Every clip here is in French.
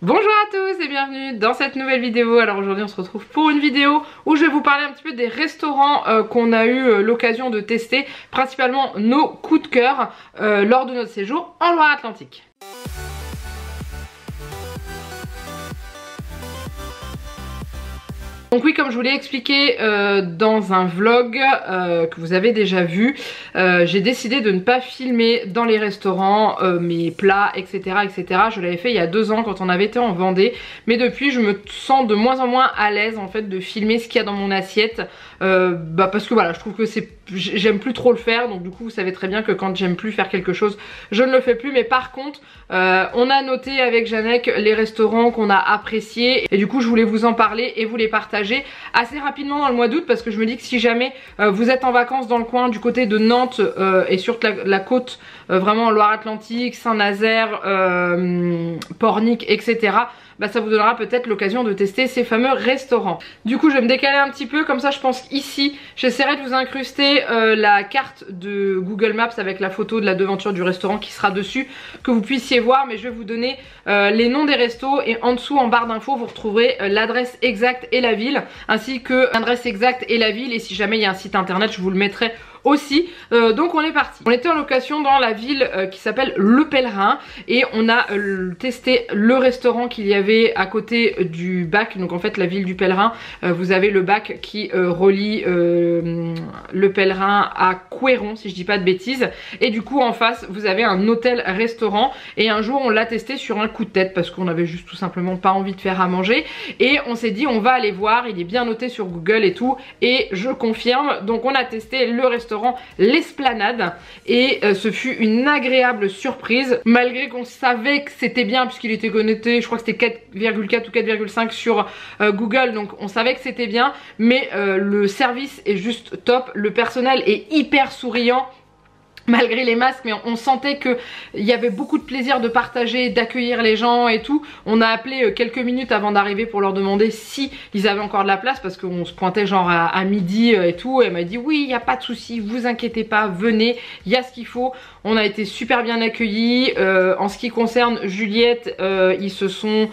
Bonjour à tous et bienvenue dans cette nouvelle vidéo. Alors aujourd'hui on se retrouve pour une vidéo où je vais vous parler un petit peu des restaurants qu'on a eu l'occasion de tester, principalement nos coups de cœur lors de notre séjour en Loire-Atlantique. Donc oui, comme je vous l'ai expliqué dans un vlog que vous avez déjà vu, j'ai décidé de ne pas filmer dans les restaurants mes plats, etc. etc. Je l'avais fait il y a 2 ans quand on avait été en Vendée, mais depuis je me sens de moins en moins à l'aise en fait de filmer ce qu'il y a dans mon assiette, parce que voilà, je trouve que j'aime plus trop le faire, donc du coup vous savez très bien que quand j'aime plus faire quelque chose, je ne le fais plus. Mais par contre, on a noté avec Janek les restaurants qu'on a appréciés et du coup je voulais vous en parler et vous les partager assez rapidement dans le mois d'août, parce que je me dis que si jamais vous êtes en vacances dans le coin du côté de Nantes et sur la côte vraiment Loire-Atlantique, Saint-Nazaire, Pornic, etc., bah ça vous donnera peut-être l'occasion de tester ces fameux restaurants. Du coup je vais me décaler un petit peu, comme ça je pense qu'ici j'essaierai de vous incruster la carte de Google Maps avec la photo de la devanture du restaurant qui sera dessus, que vous puissiez voir. Mais je vais vous donner les noms des restos et en dessous en barre d'infos vous retrouverez l'adresse exacte et la ville, ainsi que l'adresse exacte et la ville, et si jamais il y a un site internet je vous le mettrai aussi. Donc on est parti. On était en location dans la ville qui s'appelle Le Pèlerin et on a testé le restaurant qu'il y avait à côté du bac. Donc en fait la ville du Pèlerin, vous avez le bac qui relie Le Pèlerin à Couëron si je dis pas de bêtises, et du coup en face vous avez un hôtel restaurant. Et un jour on l'a testé sur un coup de tête parce qu'on avait juste tout simplement pas envie de faire à manger, et on s'est dit on va aller voir, il est bien noté sur Google et tout, et je confirme. Donc on a testé le restaurant L'Esplanade et ce fut une agréable surprise, malgré qu'on savait que c'était bien puisqu'il était connoté, je crois que c'était 4,4 ou 4,5 sur Google, donc on savait que c'était bien. Mais le service est juste top, le personnel est hyper souriant malgré les masques, mais on sentait qu'il y avait beaucoup de plaisir de partager, d'accueillir les gens et tout. On a appelé quelques minutes avant d'arriver pour leur demander si ils avaient encore de la place, parce qu'on se pointait genre à midi et tout. Et elle m'a dit oui, il n'y a pas de souci, vous inquiétez pas, venez, il y a ce qu'il faut. On a été super bien accueillis. En ce qui concerne Juliette, ils se sont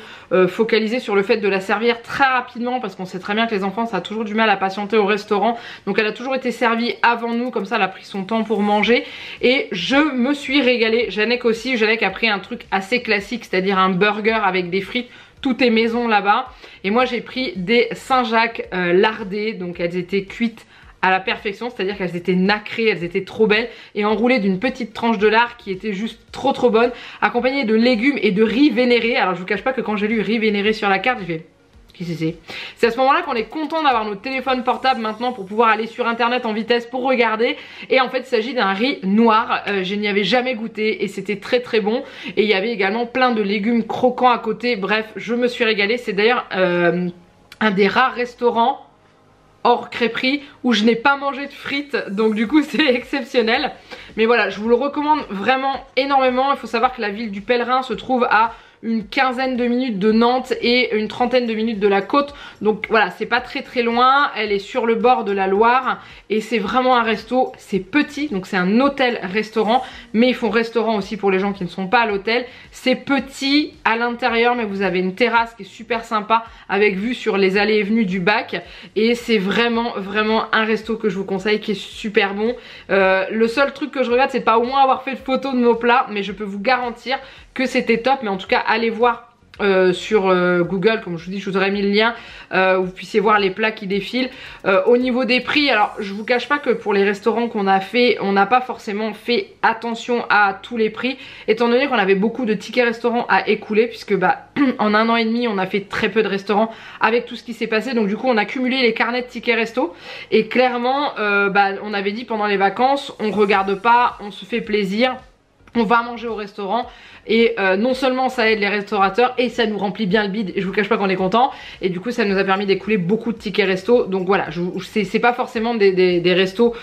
focalisés sur le fait de la servir très rapidement, parce qu'on sait très bien que les enfants ça a toujours du mal à patienter au restaurant. Donc elle a toujours été servie avant nous, comme ça elle a pris son temps pour manger. Et je me suis régalée. Janek aussi. Janek a pris un truc assez classique, c'est-à-dire un burger avec des frites. Tout est maison là-bas. Et moi j'ai pris des Saint-Jacques lardées. Donc elles étaient cuites à la perfection, c'est-à-dire qu'elles étaient nacrées, elles étaient trop belles, et enroulées d'une petite tranche de lard qui était juste trop bonne, accompagnée de légumes et de riz vénéré. Alors je vous cache pas que quand j'ai lu riz vénéré sur la carte, j'ai fait c'est à ce moment là qu'on est content d'avoir notre téléphone portable maintenant pour pouvoir aller sur internet en vitesse pour regarder. Et en fait il s'agit d'un riz noir, je n'y avais jamais goûté et c'était très bon. Et il y avait également plein de légumes croquants à côté. Bref, je me suis régalée. C'est d'ailleurs un des rares restaurants hors crêperie où je n'ai pas mangé de frites, donc du coup c'est exceptionnel. Mais voilà, je vous le recommande vraiment énormément. Il faut savoir que la ville du Pèlerin se trouve à une quinzaine de minutes de Nantes et une trentaine de minutes de la côte, donc voilà, c'est pas très loin. Elle est sur le bord de la Loire et c'est vraiment un resto, c'est petit, donc c'est un hôtel restaurant, mais ils font restaurant aussi pour les gens qui ne sont pas à l'hôtel. C'est petit à l'intérieur, mais vous avez une terrasse qui est super sympa avec vue sur les allées et venues du bac, et c'est vraiment un resto que je vous conseille, qui est super bon. Le seul truc que je regrette, c'est de pas au moins avoir fait de photos de nos plats, mais je peux vous garantir que c'était top. Mais en tout cas allez voir sur Google, comme je vous dis, je vous aurais mis le lien où vous puissiez voir les plats qui défilent. Au niveau des prix, alors je vous cache pas que pour les restaurants qu'on a fait, on n'a pas forcément fait attention à tous les prix, étant donné qu'on avait beaucoup de tickets restaurants à écouler, puisque bah en 1 an et demi on a fait très peu de restaurants avec tout ce qui s'est passé. Donc du coup on a cumulé les carnets de tickets resto, et clairement on avait dit pendant les vacances, on regarde pas, on se fait plaisir, on va manger au restaurant. Et non seulement ça aide les restaurateurs, et ça nous remplit bien le bide, et je vous cache pas qu'on est content. Et du coup ça nous a permis d'écouler beaucoup de tickets resto. Donc voilà, c'est pas forcément des restos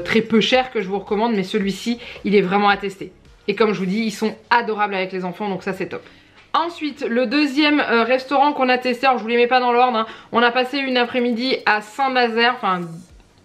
très peu chers que je vous recommande, mais celui-ci il est vraiment à tester. Et comme je vous dis, ils sont adorables avec les enfants, donc ça c'est top. Ensuite, le deuxième restaurant qu'on a testé, alors je vous les mets pas dans l'ordre, hein. On a passé une après-midi à Saint-Nazaire, enfin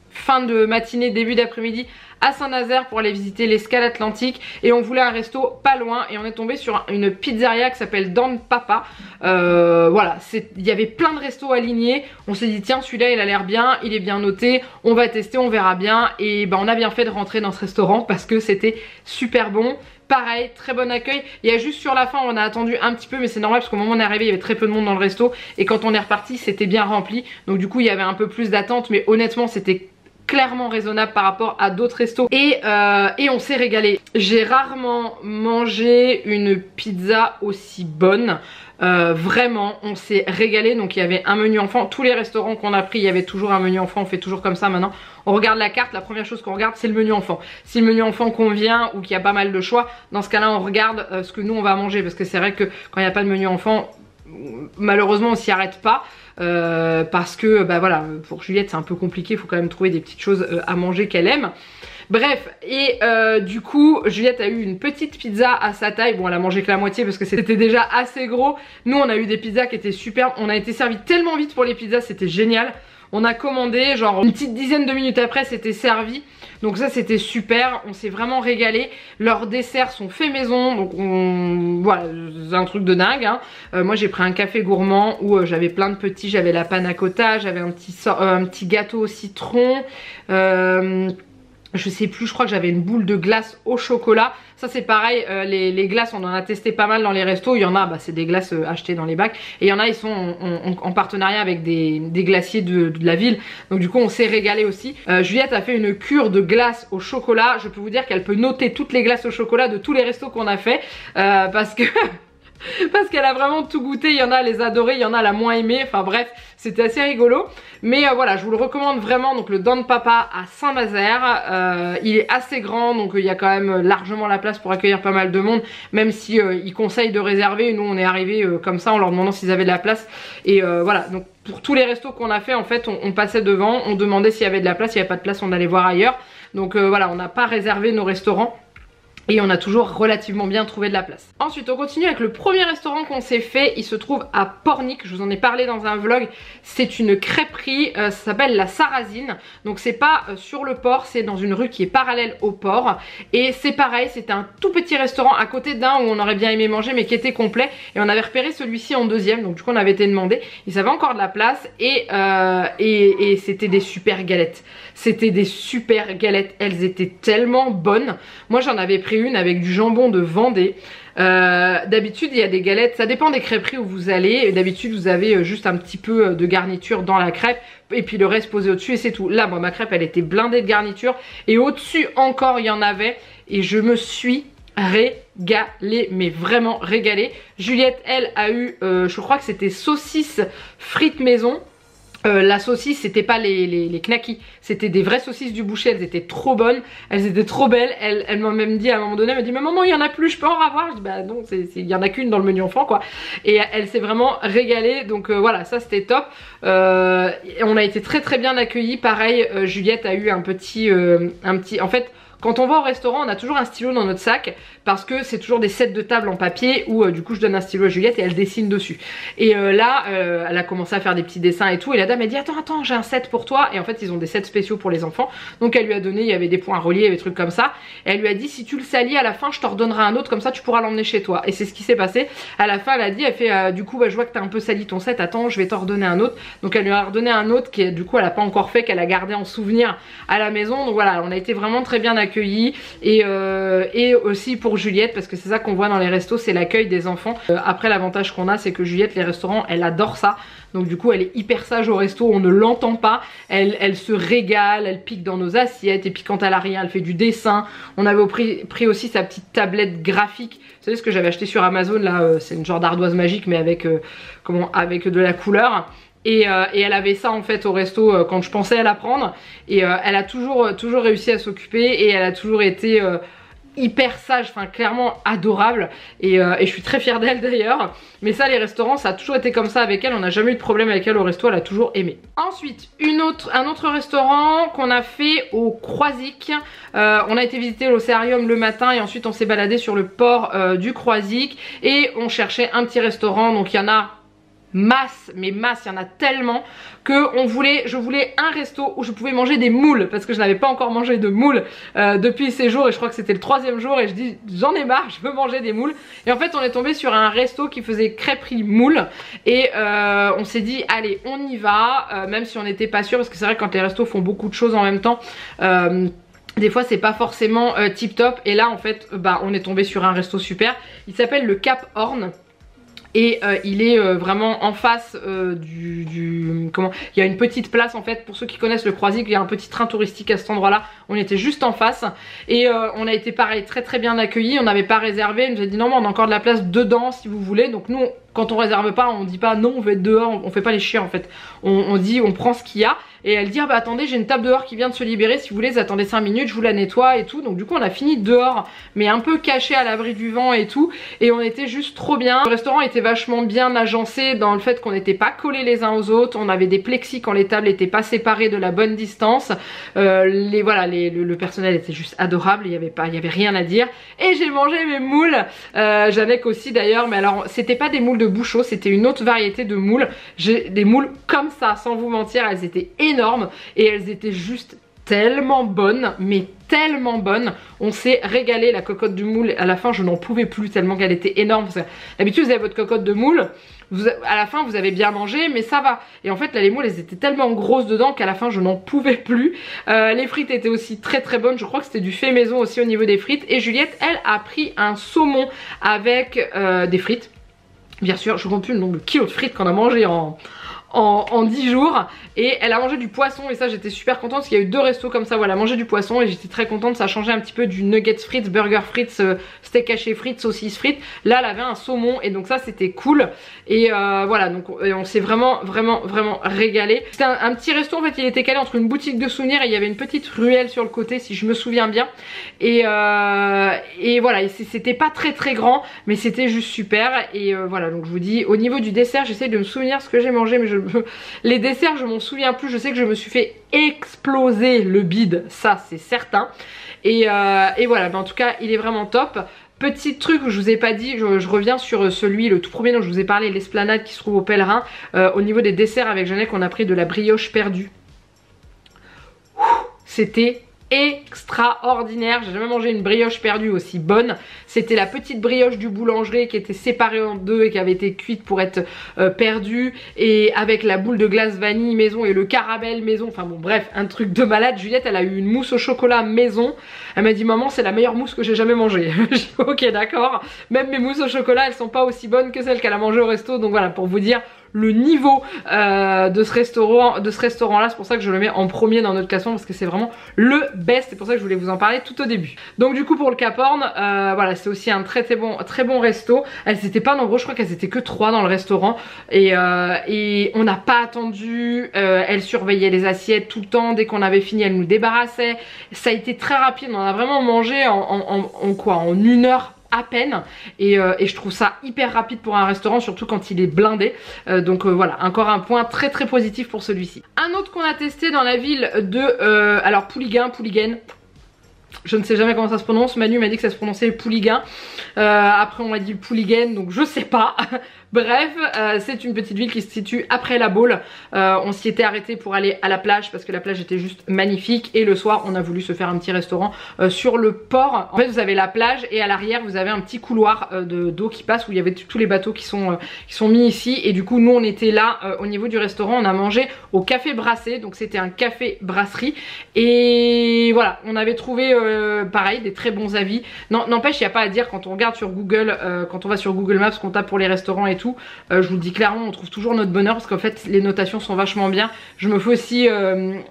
fin de matinée, début d'après-midi à Saint-Nazaire pour aller visiter l'escale atlantique et on voulait un resto pas loin et on est tombé sur une pizzeria qui s'appelle Don Papa. Voilà, il y avait plein de restos alignés. On s'est dit tiens, celui-là il a l'air bien, il est bien noté, on va tester, on verra bien. Et ben on a bien fait de rentrer dans ce restaurant parce que c'était super bon. Pareil, très bon accueil. Il y a juste sur la fin, on a attendu un petit peu, mais c'est normal parce qu'au moment où on est arrivé, il y avait très peu de monde dans le resto. Et quand on est reparti, c'était bien rempli. Donc du coup, il y avait un peu plus d'attente, mais honnêtement, c'était clairement raisonnable par rapport à d'autres restos. Et on s'est régalé. J'ai rarement mangé une pizza aussi bonne. Vraiment on s'est régalé. Donc il y avait un menu enfant, tous les restaurants qu'on a pris il y avait toujours un menu enfant, on fait toujours comme ça maintenant, on regarde la carte, la première chose qu'on regarde c'est le menu enfant. Si le menu enfant convient ou qu'il y a pas mal de choix, dans ce cas là on regarde ce que nous on va manger, parce que c'est vrai que quand il n'y a pas de menu enfant malheureusement on s'y arrête pas. Parce que bah voilà, pour Juliette c'est un peu compliqué, il faut quand même trouver des petites choses à manger qu'elle aime. Bref, et du coup Juliette a eu une petite pizza à sa taille. Bon, elle a mangé que la moitié parce que c'était déjà assez gros. Nous on a eu des pizzas qui étaient superbes. On a été servis tellement vite pour les pizzas, c'était génial. On a commandé, genre une petite dizaine de minutes après c'était servi. Donc ça c'était super, on s'est vraiment régalé. Leurs desserts sont faits maison, donc voilà, c'est un truc de dingue hein. Moi j'ai pris un café gourmand où j'avais plein de petits, j'avais la panna cotta, j'avais un petit gâteau au citron. Je sais plus, je crois que j'avais une boule de glace au chocolat. Ça c'est pareil, les glaces on en a testé pas mal dans les restos. Il y en a, bah, c'est des glaces achetées dans les bacs. Et il y en a, ils sont en partenariat avec des glaciers de la ville. Donc du coup on s'est régalé aussi. Juliette a fait une cure de glace au chocolat. Je peux vous dire qu'elle peut noter toutes les glaces au chocolat de tous les restos qu'on a fait. Parce que... parce qu'elle a vraiment tout goûté, il y en a elle les adorait, il y en a la moins aimée, enfin bref, c'était assez rigolo. Mais voilà, je vous le recommande vraiment, donc le Don Papa à Saint-Nazaire. Il est assez grand, donc il y a quand même largement la place pour accueillir pas mal de monde, même si ils conseillent de réserver. Nous on est arrivé comme ça en leur demandant s'ils avaient de la place. Et voilà, donc pour tous les restos qu'on a fait, en fait on passait devant, on demandait s'il y avait de la place, s'il n'y avait pas de place on allait voir ailleurs. Donc voilà, on n'a pas réservé nos restaurants. Et on a toujours relativement bien trouvé de la place. Ensuite on continue avec le premier restaurant qu'on s'est fait. Il se trouve à Pornic, je vous en ai parlé dans un vlog. C'est une crêperie, ça s'appelle la Sarrasine. Donc c'est pas sur le port, c'est dans une rue qui est parallèle au port. Et c'est pareil, c'était un tout petit restaurant à côté d'un où on aurait bien aimé manger mais qui était complet. Et on avait repéré celui-ci en deuxième, donc du coup on avait été demandé. Ils avaient encore de la place et c'était des super galettes. C'était des super galettes, elles étaient tellement bonnes. Moi j'en avais pris une avec du jambon de Vendée. D'habitude il y a des galettes, ça dépend des crêperies où vous allez. D'habitude vous avez juste un petit peu de garniture dans la crêpe et puis le reste posé au dessus et c'est tout. Là moi ma crêpe elle était blindée de garniture et au dessus encore il y en avait et je me suis régalée, mais vraiment régalée. Juliette elle a eu je crois que c'était saucisse frites maison. La saucisse c'était pas les knackis, c'était des vraies saucisses du boucher. Elles étaient trop bonnes, elles étaient trop belles. Elle m'a même dit à un moment donné, elle m'a dit mais maman il y en a plus, je peux en avoir? Je dis bah non, il y en a qu'une dans le menu enfant quoi. Et elle s'est vraiment régalée. Donc voilà, ça c'était top. On a été très très bien accueillis. Pareil, Juliette a eu un petit en fait quand on va au restaurant on a toujours un stylo dans notre sac parce que c'est toujours des sets de table en papier où du coup je donne un stylo à Juliette et elle dessine dessus. Et là elle a commencé à faire des petits dessins et tout et la dame a dit attends j'ai un set pour toi. Et en fait ils ont des sets spéciaux pour les enfants. Donc elle lui a donné, il y avait des points reliés, il y avait des trucs comme ça. Et elle lui a dit si tu le salis à la fin je te redonnerai un autre, comme ça tu pourras l'emmener chez toi. Et c'est ce qui s'est passé. À la fin elle a dit, elle fait du coup bah, je vois que t'as un peu sali ton set, attends je vais t'en redonner un autre. Donc elle lui a redonné un autre qui du coup elle a pas encore fait, qu'elle a gardé en souvenir à la maison. Donc voilà, on a été vraiment très bien accueillis. Et aussi pour Juliette, parce que c'est ça qu'on voit dans les restos, c'est l'accueil des enfants. Après l'avantage qu'on a c'est que Juliette, les restaurants, elle adore ça. Donc du coup elle est hyper sage au resto, on ne l'entend pas. Elle se régale, elle pique dans nos assiettes. Et puis quand elle a rien, elle fait du dessin. On avait pris aussi sa petite tablette graphique. Vous savez ce que j'avais acheté sur Amazon là, c'est une genre d'ardoise magique mais avec, avec de la couleur. Et elle avait ça en fait au resto quand je pensais à la prendre. Et elle a toujours réussi à s'occuper et elle a toujours été hyper sage, enfin clairement adorable. Et je suis très fière d'elle d'ailleurs. Mais ça les restaurants ça a toujours été comme ça avec elle. On n'a jamais eu de problème avec elle au resto, elle a toujours aimé. Ensuite un autre restaurant qu'on a fait au Croisic. On a été visiter l'Océarium le matin et ensuite on s'est baladé sur le port du Croisic. Et on cherchait un petit restaurant, donc il y en a masse, mais masse, il y en a tellement que je voulais un resto où je pouvais manger des moules parce que je n'avais pas encore mangé de moules depuis ces jours et je crois que c'était le 3e jour et je dis j'en ai marre, je veux manger des moules. Et en fait on est tombé sur un resto qui faisait crêperie moule et on s'est dit allez on y va, même si on n'était pas sûr parce que c'est vrai que quand les restos font beaucoup de choses en même temps des fois c'est pas forcément tip top. Et là en fait bah on est tombé sur un resto super, il s'appelle le Cap Horn. Et il est vraiment en face comment, il y a une petite place en fait, pour ceux qui connaissent le Croisic, il y a un petit train touristique à cet endroit là, on était juste en face et on a été pareil très bien accueillis, on n'avait pas réservé, on nous a dit non mais on a encore de la place dedans si vous voulez. Donc nous quand on réserve pas on dit pas non on veut être dehors, on fait pas les chiens en fait, on dit on prend ce qu'il y a. Et elle dit ah bah attendez j'ai une table dehors qui vient de se libérer, si vous voulez attendez 5 minutes je vous la nettoie et tout. Donc du coup on a fini dehors mais un peu caché à l'abri du vent et tout, et on était juste trop bien. Le restaurant était vachement bien agencé dans le fait qu'on n'était pas collés les uns aux autres, on avait des plexis quand les tables n'étaient pas séparées de la bonne distance, le personnel était juste adorable, il y avait rien à dire. Et j'ai mangé mes moules, Janek aussi d'ailleurs, mais alors c'était pas des moules de Bouchot, c'était une autre variété de moules. J'ai des moules comme ça sans vous mentir, elles étaient énormes et elles étaient juste tellement bonnes, mais tellement bonnes. On s'est régalé, la cocotte de moule à la fin je n'en pouvais plus tellement qu'elle était énorme. D'habitude vous avez votre cocotte de moule, à la fin vous avez bien mangé mais ça va, et en fait là les moules elles étaient tellement grosses dedans qu'à la fin je n'en pouvais plus. Les frites étaient aussi très bonnes, je crois que c'était du fait maison aussi au niveau des frites. Et Juliette elle a pris un saumon avec des frites, bien sûr je compte plus le nombre de kilos de frites qu'on a mangé en 10 jours. Et elle a mangé du poisson et ça j'étais super contente parce qu'il y a eu 2 restos comme ça, voilà, manger du poisson et j'étais très contente, ça changeait un petit peu du nuggets frites, burger frites, steak haché frites, saucisses frites. Là elle avait un saumon et donc ça c'était cool. Et voilà, donc on s'est vraiment régalé. C'était un petit resto en fait, il était calé entre une boutique de souvenirs et il y avait une petite ruelle sur le côté si je me souviens bien. Et voilà, c'était pas très grand mais c'était juste super. Et voilà, donc je vous dis au niveau du dessert j'essaie de me souvenir ce que j'ai mangé, mais les desserts je m'en souviens plus. Je sais que je me suis fait exploser le bide, ça c'est certain. Et voilà, mais en tout cas il est vraiment top. Petit truc que je vous ai pas dit, je reviens sur celui, le tout premier dont je vous ai parlé, l'Esplanade qui se trouve au Pèlerin. Au niveau des desserts avec Janek on a pris de la brioche perdue. C'était extraordinaire, j'ai jamais mangé une brioche perdue aussi bonne. C'était la petite brioche du boulanger qui était séparée en deux et qui avait été cuite pour être perdue, et avec la boule de glace vanille maison et le caramel maison, enfin bon bref un truc de malade. Juliette elle a eu une mousse au chocolat maison, elle m'a dit maman c'est la meilleure mousse que j'ai jamais mangée. J'ai dit ok d'accord, même mes mousses au chocolat elles sont pas aussi bonnes que celles qu'elle a mangées au resto. Donc voilà pour vous dire le niveau de ce restaurant là, c'est pour ça que je le mets en premier dans notre classement parce que c'est vraiment le best, c'est pour ça que je voulais vous en parler tout au début. Donc du coup pour le Cap Horn, voilà c'est aussi un très bon resto. Elles étaient pas nombreuses, je crois qu'elles étaient que 3 dans le restaurant et on n'a pas attendu, elles surveillaient les assiettes tout le temps, dès qu'on avait fini elles nous débarrassaient. Ça a été très rapide, on a vraiment mangé en 1 heure à peine, et je trouve ça hyper rapide pour un restaurant, surtout quand il est blindé. Donc voilà, encore un point très positif pour celui-ci. Un autre qu'on a testé dans la ville de alors Pouliguen, je ne sais jamais comment ça se prononce. Manu m'a dit que ça se prononçait Pouliguen. Après on m'a dit Pouliguen, donc je sais pas. Bref, c'est une petite ville qui se situe après la Baule. On s'y était arrêté pour aller à la plage parce que la plage était juste magnifique. Et le soir, on a voulu se faire un petit restaurant sur le port. En fait, vous avez la plage et à l'arrière, vous avez un petit couloir d'eau qui passe où il y avait tous les bateaux qui sont mis ici. Et du coup, nous, on était là au niveau du restaurant. On a mangé au Café Brassé. Donc, c'était un café brasserie. Et voilà, on avait trouvé pareil des très bons avis. N'empêche, il n'y a pas à dire quand on regarde sur Google, quand on va sur Google Maps, qu'on tape pour les restaurants et tout. Je vous le dis clairement, on trouve toujours notre bonheur parce qu'en fait les notations sont vachement bien. Je me fais aussi,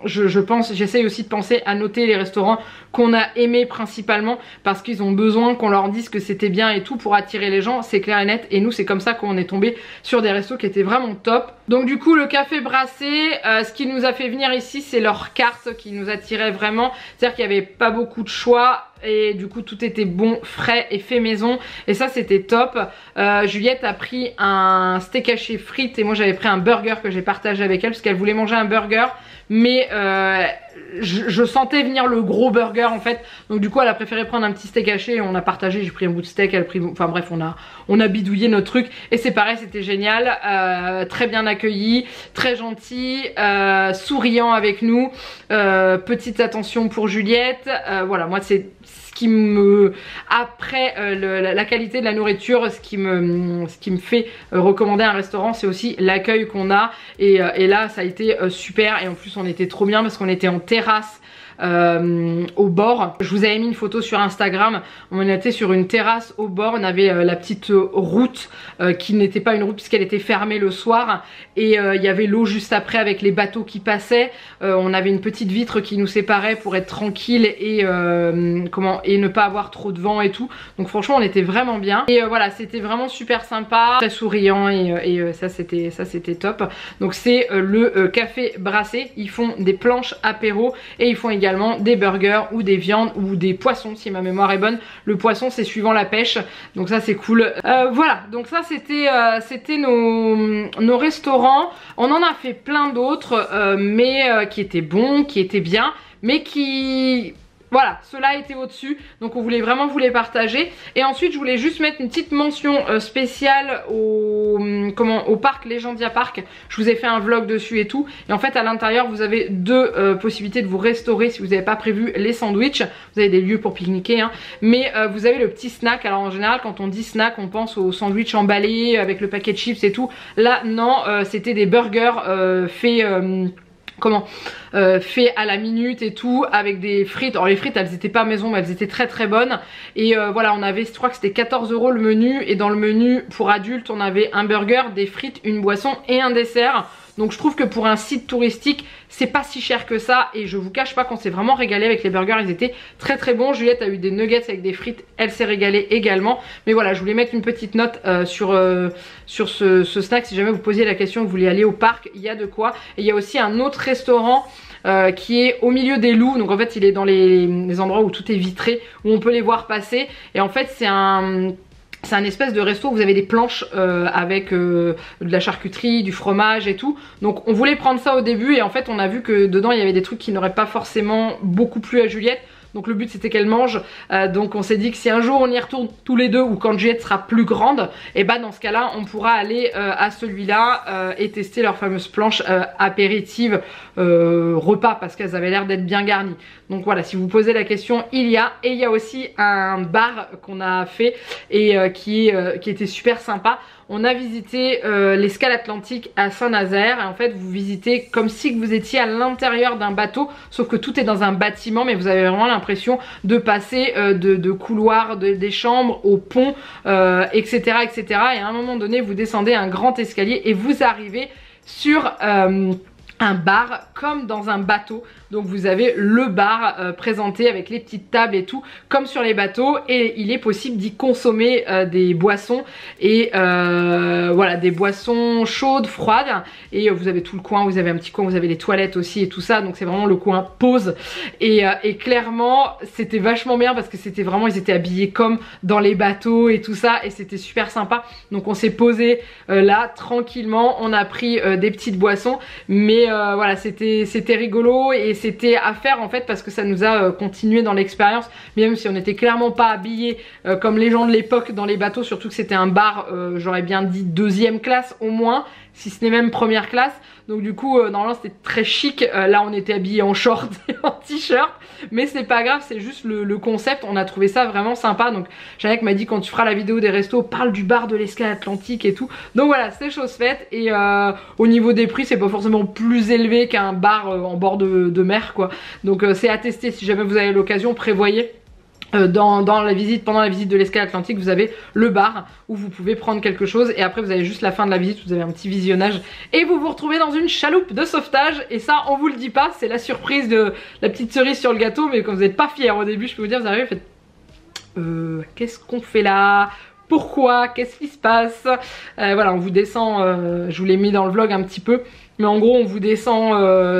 j'essaye aussi de penser à noter les restaurants qu'on a aimés principalement parce qu'ils ont besoin qu'on leur dise que c'était bien et tout pour attirer les gens, c'est clair et net. Et nous c'est comme ça qu'on est tombé sur des restos qui étaient vraiment top. Donc du coup le Café Brassé, ce qui nous a fait venir ici c'est leur carte qui nous attirait vraiment. C'est-à-dire qu'il n'y avait pas beaucoup de choix et du coup tout était bon, frais et fait maison, et ça c'était top. Juliette a pris un steak haché frites et moi j'avais pris un burger que j'ai partagé avec elle parce qu'elle voulait manger un burger, mais je sentais venir le gros burger en fait. Donc du coup elle a préféré prendre un petit steak haché et on a partagé, j'ai pris un bout de steak, elle a pris, enfin bref on a bidouillé notre truc et c'est pareil, c'était génial, très bien accueilli, très gentil, souriant avec nous, petite attention pour Juliette, voilà moi c'est ce qui me, après la qualité de la nourriture, ce qui me fait recommander un restaurant, c'est aussi l'accueil qu'on a et là ça a été super et en plus on était trop bien parce qu'on était en terrasse au bord. Je vous avais mis une photo sur Instagram, on était sur une terrasse au bord, on avait la petite route qui n'était pas une route puisqu'elle était fermée le soir et il y avait l'eau juste après avec les bateaux qui passaient, on avait une petite vitre qui nous séparait pour être tranquille et et ne pas avoir trop de vent et tout, donc franchement on était vraiment bien et voilà c'était vraiment super sympa, très souriant et ça c'était top. Donc c'est le café brassé, ils font des planches apéro et ils font également des burgers ou des viandes ou des poissons si ma mémoire est bonne. Le poisson c'est suivant la pêche, donc ça c'est cool. Voilà, donc ça c'était nos restaurants. On en a fait plein d'autres mais qui étaient bons, qui étaient bien, mais qui... Voilà, ceux-là étaient au-dessus, donc on voulait vraiment vous les partager. Et ensuite, je voulais juste mettre une petite mention spéciale au parc Legendia Park. Je vous ai fait un vlog dessus et tout. Et en fait, à l'intérieur, vous avez deux possibilités de vous restaurer si vous n'avez pas prévu les sandwichs. Vous avez des lieux pour pique-niquer, hein. Mais vous avez le petit snack. Alors en général, quand on dit snack, on pense aux sandwichs emballés avec le paquet de chips et tout. Là, non, c'était des burgers faits... fait à la minute et tout avec des frites. Alors les frites elles étaient pas maison mais elles étaient très très bonnes et voilà on avait, je crois que c'était 14 € le menu et dans le menu pour adultes on avait un burger, des frites, une boisson et un dessert. Donc je trouve que pour un site touristique c'est pas si cher que ça et je vous cache pas qu'on s'est vraiment régalé avec les burgers, ils étaient très très bons. Juliette a eu des nuggets avec des frites, elle s'est régalée également. Mais voilà, je voulais mettre une petite note sur ce snack si jamais vous posiez la question que vous voulez aller au parc, il y a de quoi. Et il y a aussi un autre restaurant qui est au milieu des loups, donc en fait il est dans les endroits où tout est vitré, où on peut les voir passer et en fait c'est un espèce de resto où vous avez des planches avec de la charcuterie, du fromage et tout. Donc on voulait prendre ça au début et en fait on a vu que dedans il y avait des trucs qui n'auraient pas forcément beaucoup plu à Juliette. Donc le but c'était qu'elle mange, donc on s'est dit que si un jour on y retourne tous les deux ou quand Juliette sera plus grande, et bah dans ce cas là on pourra aller à celui-là et tester leur fameuse planche apéritive repas parce qu'elles avaient l'air d'être bien garnies. Donc voilà, si vous posez la question, il y a aussi un bar qu'on a fait et qui était super sympa. On a visité l'escale atlantique à Saint-Nazaire et en fait vous visitez comme si vous étiez à l'intérieur d'un bateau, sauf que tout est dans un bâtiment mais vous avez vraiment l'impression de passer de couloirs, des chambres au pont, etc., etc. Et à un moment donné vous descendez un grand escalier et vous arrivez sur... un bar comme dans un bateau, donc vous avez le bar présenté avec les petites tables et tout comme sur les bateaux et il est possible d'y consommer des boissons et voilà, des boissons chaudes, froides et vous avez tout le coin, vous avez un petit coin, vous avez les toilettes aussi et tout ça, donc c'est vraiment le coin pause et clairement c'était vachement bien parce que c'était vraiment, ils étaient habillés comme dans les bateaux et tout ça et c'était super sympa. Donc on s'est posé là tranquillement, on a pris des petites boissons mais voilà c'était rigolo et c'était à faire en fait parce que ça nous a continué dans l'expérience, même si on n'était clairement pas habillés comme les gens de l'époque dans les bateaux, surtout que c'était un bar j'aurais bien dit deuxième classe au moins, si ce n'est même première classe. Donc du coup normalement c'était très chic, là on était habillés en short et en t-shirt, mais c'est pas grave, c'est juste le concept, on a trouvé ça vraiment sympa. Donc Jeannette m'a dit quand tu feras la vidéo des restos, parle du bar de l'escale atlantique et tout. Donc voilà, c'est chose faite et au niveau des prix c'est pas forcément plus élevé qu'un bar en bord de mer quoi. Donc c'est à tester, si jamais vous avez l'occasion, prévoyez. Pendant la visite de l'escale atlantique vous avez le bar où vous pouvez prendre quelque chose et après vous avez juste la fin de la visite, vous avez un petit visionnage et vous vous retrouvez dans une chaloupe de sauvetage et ça on vous le dit pas, c'est la surprise de la petite cerise sur le gâteau. Mais quand vous n'êtes pas fiers au début, je peux vous dire, vous arrivez, vous faites qu'est-ce qu'on fait là? Pourquoi? Qu'est-ce qui se passe? Voilà, on vous descend, je vous l'ai mis dans le vlog un petit peu, mais en gros on vous descend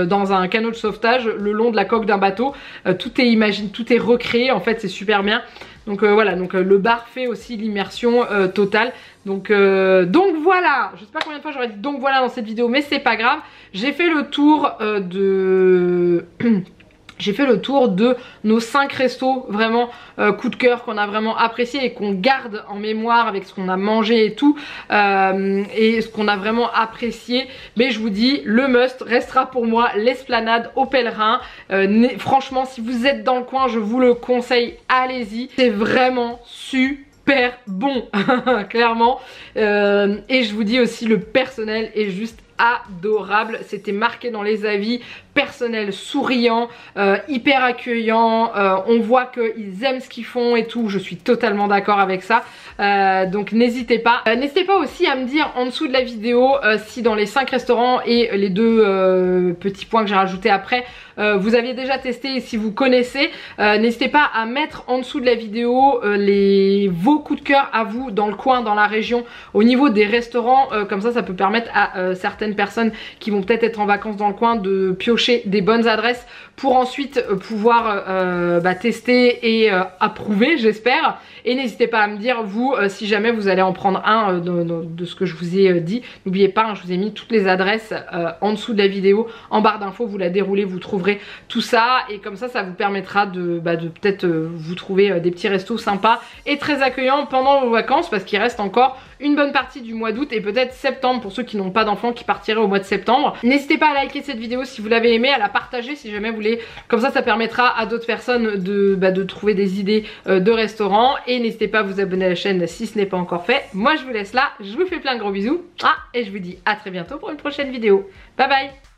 dans un canot de sauvetage le long de la coque d'un bateau, tout est recréé en fait, c'est super bien. Donc voilà, donc le bar fait aussi l'immersion totale. Donc voilà, je sais pas combien de fois j'aurais dit donc voilà dans cette vidéo, mais c'est pas grave. J'ai fait le tour j'ai fait le tour de nos 5 restos vraiment coup de cœur qu'on a vraiment apprécié et qu'on garde en mémoire avec ce qu'on a mangé et tout et ce qu'on a vraiment apprécié. Mais je vous dis, le must restera pour moi l'Esplanade au Pèlerin. Franchement, si vous êtes dans le coin, je vous le conseille, allez-y, c'est vraiment super bon clairement et je vous dis aussi, le personnel est juste adorable, c'était marqué dans les avis, personnel souriant, hyper accueillant, on voit qu'ils aiment ce qu'ils font et tout, je suis totalement d'accord avec ça, donc n'hésitez pas. N'hésitez pas aussi à me dire en dessous de la vidéo si dans les 5 restaurants et les 2 petits points que j'ai rajoutés après, vous aviez déjà testé et si vous connaissez, n'hésitez pas à mettre en dessous de la vidéo vos coups de cœur à vous dans le coin, dans la région, au niveau des restaurants, comme ça peut permettre à certaines personnes qui vont peut-être être en vacances dans le coin de piocher des bonnes adresses pour ensuite pouvoir tester et approuver, j'espère. Et n'hésitez pas à me dire vous si jamais vous allez en prendre un de ce que je vous ai dit. N'oubliez pas, hein, je vous ai mis toutes les adresses en dessous de la vidéo, en barre d'infos, vous la déroulez, vous trouverez tout ça et comme ça vous permettra de peut-être vous trouver des petits restos sympas et très accueillants pendant vos vacances, parce qu'il reste encore une bonne partie du mois d'août et peut-être septembre pour ceux qui n'ont pas d'enfants, qui partiraient au mois de septembre. N'hésitez pas à liker cette vidéo si vous l'avez aimée, à la partager si jamais vous voulez, comme ça permettra à d'autres personnes de trouver des idées de restaurants. Et n'hésitez pas à vous abonner à la chaîne si ce n'est pas encore fait. Moi je vous laisse là, je vous fais plein de gros bisous et je vous dis à très bientôt pour une prochaine vidéo. Bye bye.